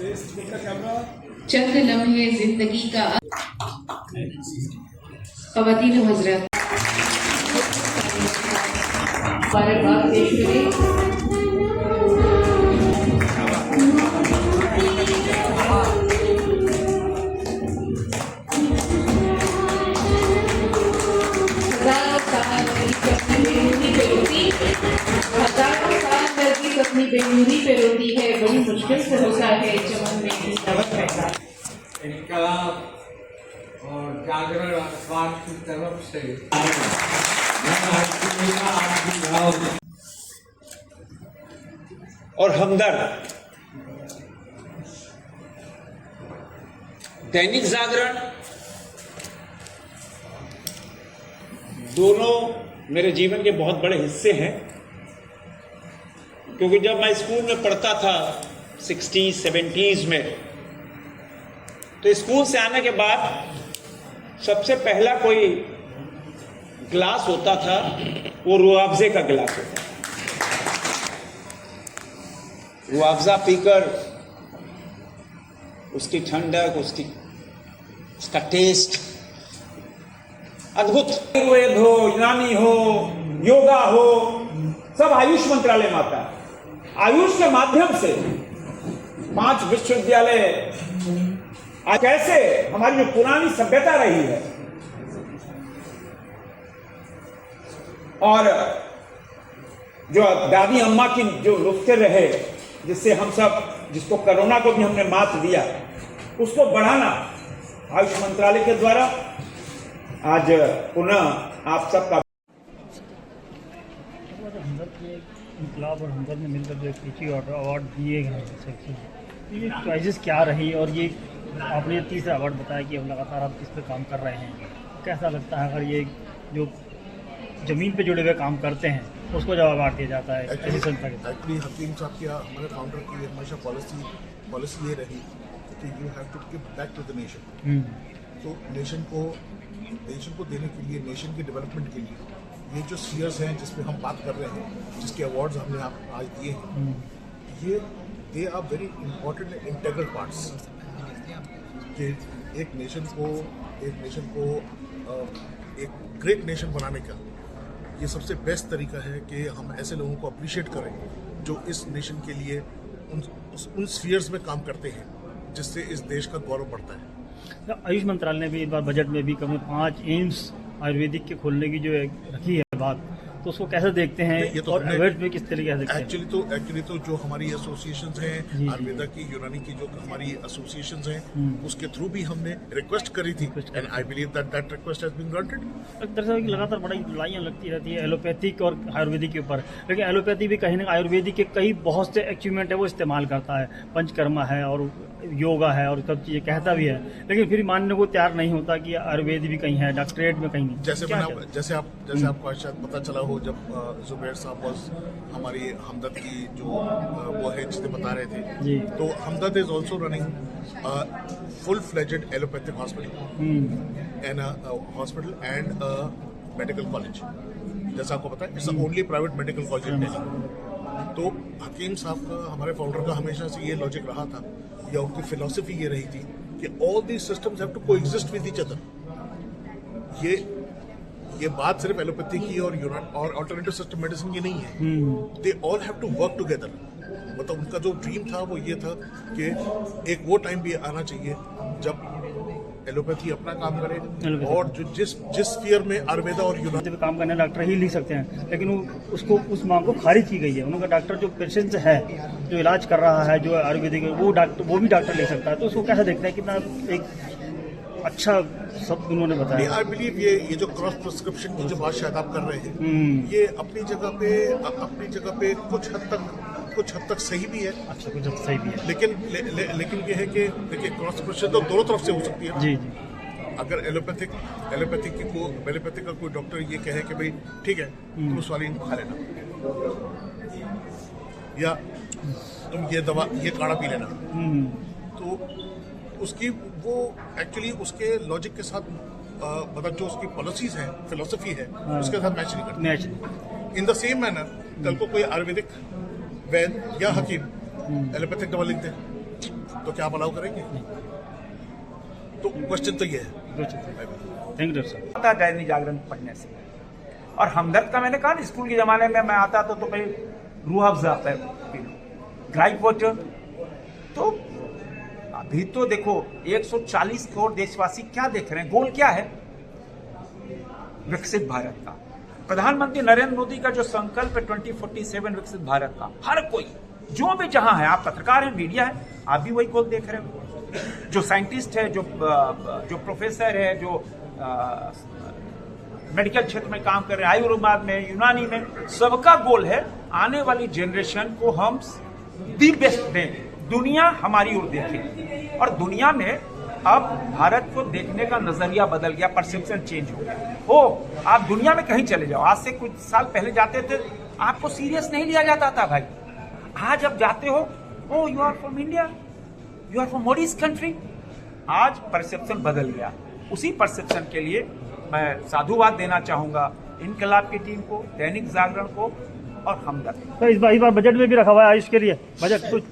चंद लम्हे जिंदगी का ख़वातीन हज़रात मुबारकबाद पेश करें। अपनी बेनूरी पे रोती है, बड़ी मुश्किल से होता है चमन में दवत पैदा। इनकलाब और जागरण अखबार की तरफ से और हमदर्द। दैनिक जागरण दोनों मेरे जीवन के बहुत बड़े हिस्से हैं, क्योंकि जब मैं स्कूल में पढ़ता था 60s 70s में, तो स्कूल से आने के बाद सबसे पहला कोई गिलास होता था, वो रूअफ़ज़े का गिलास होता था। रूअफ़ज़ा पीकर उसकी ठंडक, उसका टेस्ट अद्भुत। आयुर्वेद हो, यूनानी हो, योगा हो, सब आयुष मंत्रालय में आता है। आयुष के माध्यम से 5 विश्वविद्यालय कैसे हमारी जो पुरानी सभ्यता रही है और जो दादी अम्मा की जो नुस्खे रहे, जिससे हम सब, जिसको कोरोना को भी हमने मात दिया, उसको बढ़ाना आयुष मंत्रालय के द्वारा आज पुनः आप सबका इनकलाब और हमदर्द ने मिलकर जो टीचिंग अवार्ड दिए गए हैं, ये चॉइसेस क्या रही, और ये आपने ये तीसरा अवार्ड बताया कि अब लगातार आप इस पर काम कर रहे हैं, कैसा लगता है अगर ये जो ज़मीन पे जुड़े हुए काम करते हैं उसको जब अवार्ड दिया जाता है ऐसी संस्था के? एक्चुअली हकीम साहब की, हमारे फाउंडर की हमेशा पॉलिसी ये रही कि you have to give back to the nation. तो नेशन को देने के लिए, नेशन की डेवलपमेंट के लिए ये जो स्फीयर्स हैं जिसपे हम बात कर रहे हैं, जिसके अवार्ड्स हमने आज दिए हैं, ये they are very important integral parts कि एक नेशन को एक ग्रेट नेशन बनाने का ये सबसे बेस्ट तरीका है कि हम ऐसे लोगों को अप्रिशिएट करें जो इस नेशन के लिए उन स्फीयर्स में काम करते हैं जिससे इस देश का गौरव बढ़ता है। आयुष मंत्रालय ने भी इस बार बजट में भी कम 5 एम्स आयुर्वेदिक के खोलने की जो रखी है बात, तो उसको कैसे देखते हैं ये तो और अवार्ड में किस तरीके से देखते हैं? एक्चुअली तो जो हमारी एसोसिएशंस हैं, आयुर्वेदा की, यूनानी की जो हमारी एसोसिएशंस हैं, उसके थ्रू भी हमने रिक्वेस्ट करी थी and I believe that request has been granted. दरअसल लगातार बड़ी लड़ाइयाँ लगती रहती है एलोपैथिक और आयुर्वेदिक के ऊपर, लेकिन एलोपैथी भी कहीं ना आयुर्वेदिक के कई बहुत से एक्यूपमेंट है वो इस्तेमाल करता है, पंचकर्मा है और योगा है और सब चीज़ें कहता भी है, लेकिन फिर मानने को तैयार नहीं होता कि आयुर्वेद भी कहीं है, डॉक्टरेट में कहीं नहीं। जैसे आपको शायद पता चला हो, जब जुबैर साहब हमारी हमदर्द की जो वो है जिसे बता रहे थे जी, तो Hamdard is also running full fledged allopathic hospital and medical college. जैसा आपको पता है, it's only private medical college in Delhi. तो हकीम साहब का, हमारे फाउंडर का हमेशा से ये लॉजिक रहा था, या उनकी फिलॉसफी ये रही थी कि all these systems have to coexist with each other. ये बात सिर्फ एलोपैथी की और अल्टरनेटिव सिस्टम मेडिसिन की नहीं है, they all have to work together. मतलब उनका जो ड्रीम था वो ये था कि एक वो टाइम भी आना चाहिए जब एलोपैथी अपना काम करे और जो जिस स्फीयर में आयुर्वेदा और यूनानी काम करने डॉक्टर ही लिख सकते हैं, लेकिन उसको उस मांग को खारिज की गई है। उनका डॉक्टर जो पेशेंट है, जो इलाज कर रहा है, जो आयुर्वेदिक, वो भी डॉक्टर लिख सकता है। तो उसको कैसे देखते हैं, कितना एक अच्छा सब उन्होंने बताया। आई बिलीव ये जो क्रॉस प्रिस्क्रिप्शन की जो बात शायद आप कर रहे हैं, ये अपनी जगह पे कुछ हद तक सही भी है। अच्छा, कुछ हद सही भी है, लेकिन ये है कि देखिए, क्रॉस प्रिस्क्रिप्शन तो दोनों तरफ से हो सकती है। जी। अगर एलोपैथिक का कोई डॉक्टर ये कहे कि भाई ठीक है, तुम उस वाली इनको खा लेना, या तुम ये काढ़ा पी लेना, तो उसकी वो एक्चुअली उसके लॉजिक के साथ मतलब जो उसकी पॉलिसीज हैं, फिलोसफी है, उसके साथ मैच नहीं करती। इन द सेम मैनर कल को कोई आयुर्वेदिक वैद्य या हकीम एलोपैथिक दवा लिख दे तो क्या आप अलाउ करेंगे? तो क्वेश्चन तो ये है। Thank you sir. आता दैनिक जागरण पढ़ने से। और हमदर्द का मैंने कहा ना, स्कूल के ज़माने में मैं आता तो भाई Rooh Afza P low, gripe water. तो अभी तो देखो 140 करोड़ देशवासी क्या देख रहे हैं, गोल क्या है? विकसित भारत का। प्रधानमंत्री नरेंद्र मोदी का जो संकल्प है 2047 विकसित भारत का, हर कोई जो भी जहां है, आप पत्रकार हैं, मीडिया है, आप भी वही गोल देख रहे हो। जो साइंटिस्ट है, जो प्रोफेसर है, जो मेडिकल क्षेत्र में काम कर रहे हैं, आयुर्वेद में, यूनानी में, सबका गोल है आने वाली जनरेशन को हम दी बेस्ट दें, दुनिया हमारी ओर देखे। और दुनिया में अब भारत को देखने का नजरिया बदल गया, परसेप्शन चेंज हो गया। आप दुनिया में कहीं चले जाओ, आज से कुछ साल पहले जाते थे, आपको सीरियस नहीं लिया जाता था भाई। आज अब जाते हो, oh you are from India, you are from Modi's country. आज परसेप्शन बदल गया। उसी परसेप्शन के लिए मैं साधुवाद देना चाहूंगा इनकलाब की टीम को, दैनिक जागरण को और हमदर्द। तो इस बार बजट में भी रखा हुआ है आयुष के लिए बजट कुछ